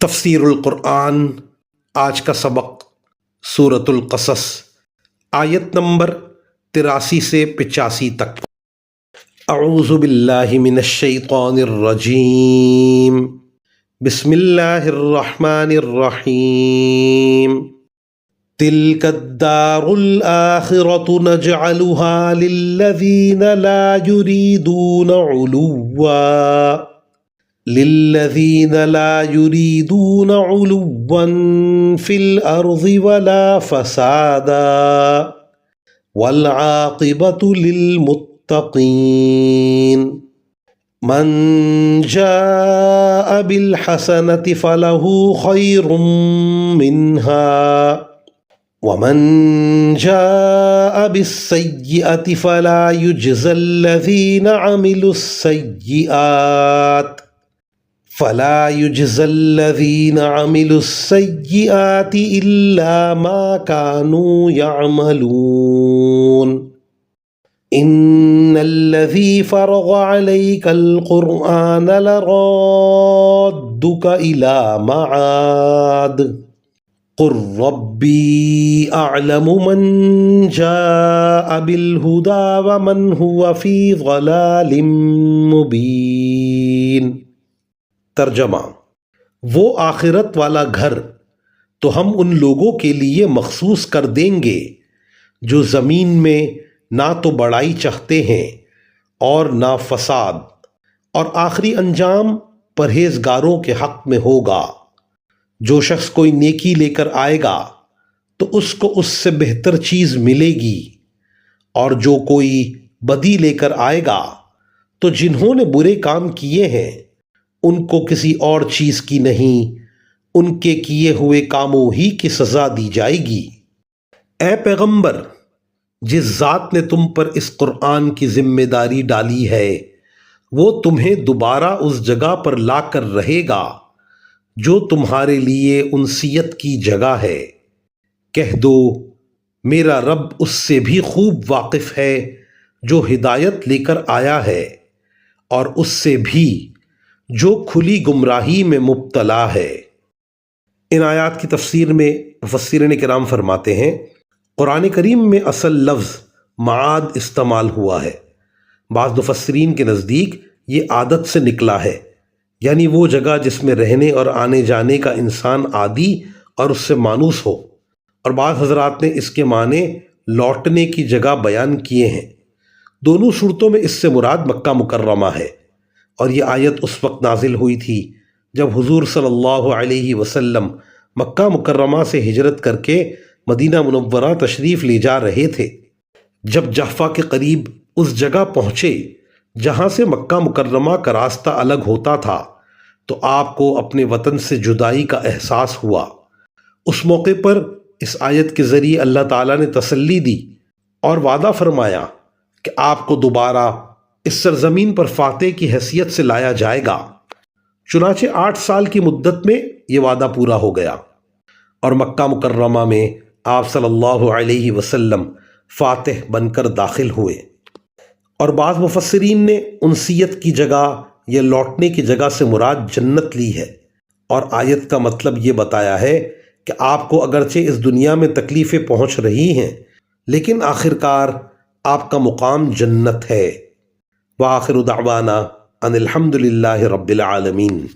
تفسیر القرآن آج کا سبق سورۃ القصص آیت نمبر 83 سے 85 تک۔ اعوذ باللہ من الشیطان الرجیم، بسم اللہ الرحمن الرحیم۔ تلک الدار الآخرۃ نجعلها للذین لا یریدون علوا فی الارض ولا فسادا والعاقبۃ للمتقین۔ من جاء بالحسنۃ فلہ خیر منہا ومن جاء بالسیئۃ فلا یجزی الذین عملوا السیئات الا ما كانوا يعملون۔ ان الذی فرض علیک القرآن لرادک الی معاد قل ربی اعلم من جاء بالہدی ومن هو فی ضلال مبین۔ ترجمہ: وہ آخرت والا گھر تو ہم ان لوگوں کے لیے مخصوص کر دیں گے جو زمین میں نہ تو بڑائی چاہتے ہیں اور نہ فساد، اور آخری انجام پرہیزگاروں کے حق میں ہوگا۔ جو شخص کوئی نیکی لے کر آئے گا تو اس کو اس سے بہتر چیز ملے گی، اور جو کوئی بدی لے کر آئے گا تو جنہوں نے برے کام کیے ہیں ان کو کسی اور چیز کی نہیں، ان کے کیے ہوئے کاموں ہی کی سزا دی جائے گی۔ اے پیغمبر، جس ذات نے تم پر اس قرآن کی ذمہ داری ڈالی ہے وہ تمہیں دوبارہ اس جگہ پر لا کر رہے گا جو تمہارے لیے انسیت کی جگہ ہے۔ کہہ دو میرا رب اس سے بھی خوب واقف ہے جو ہدایت لے کر آیا ہے، اور اس سے بھی جو کھلی گمراہی میں مبتلا ہے۔ ان آیات کی تفسیر میں مفسرین کرام فرماتے ہیں قرآن کریم میں اصل لفظ معاد استعمال ہوا ہے۔ بعض مفسرین کے نزدیک یہ عادت سے نکلا ہے، یعنی وہ جگہ جس میں رہنے اور آنے جانے کا انسان عادی اور اس سے مانوس ہو، اور بعض حضرات نے اس کے معنی لوٹنے کی جگہ بیان کیے ہیں۔ دونوں صورتوں میں اس سے مراد مکہ مکرمہ ہے، اور یہ آیت اس وقت نازل ہوئی تھی جب حضور صلی اللہ علیہ وسلم مکہ مکرمہ سے ہجرت کر کے مدینہ منورہ تشریف لے جا رہے تھے۔ جب جحفہ کے قریب اس جگہ پہنچے جہاں سے مکہ مکرمہ کا راستہ الگ ہوتا تھا تو آپ کو اپنے وطن سے جدائی کا احساس ہوا۔ اس موقع پر اس آیت کے ذریعے اللہ تعالیٰ نے تسلی دی اور وعدہ فرمایا کہ آپ کو دوبارہ اس سرزمین پر فاتح کی حیثیت سے لایا جائے گا۔ چنانچہ 8 سال کی مدت میں یہ وعدہ پورا ہو گیا، اور مکہ مکرمہ میں آپ صلی اللہ علیہ وسلم فاتح بن کر داخل ہوئے۔ اور بعض مفسرین نے انسیت کی جگہ یا لوٹنے کی جگہ سے مراد جنت لی ہے، اور آیت کا مطلب یہ بتایا ہے کہ آپ کو اگرچہ اس دنیا میں تکلیفیں پہنچ رہی ہیں لیکن آخرکار آپ کا مقام جنت ہے۔ وآخر دعوانا ان الحمد للہ رب العالمین۔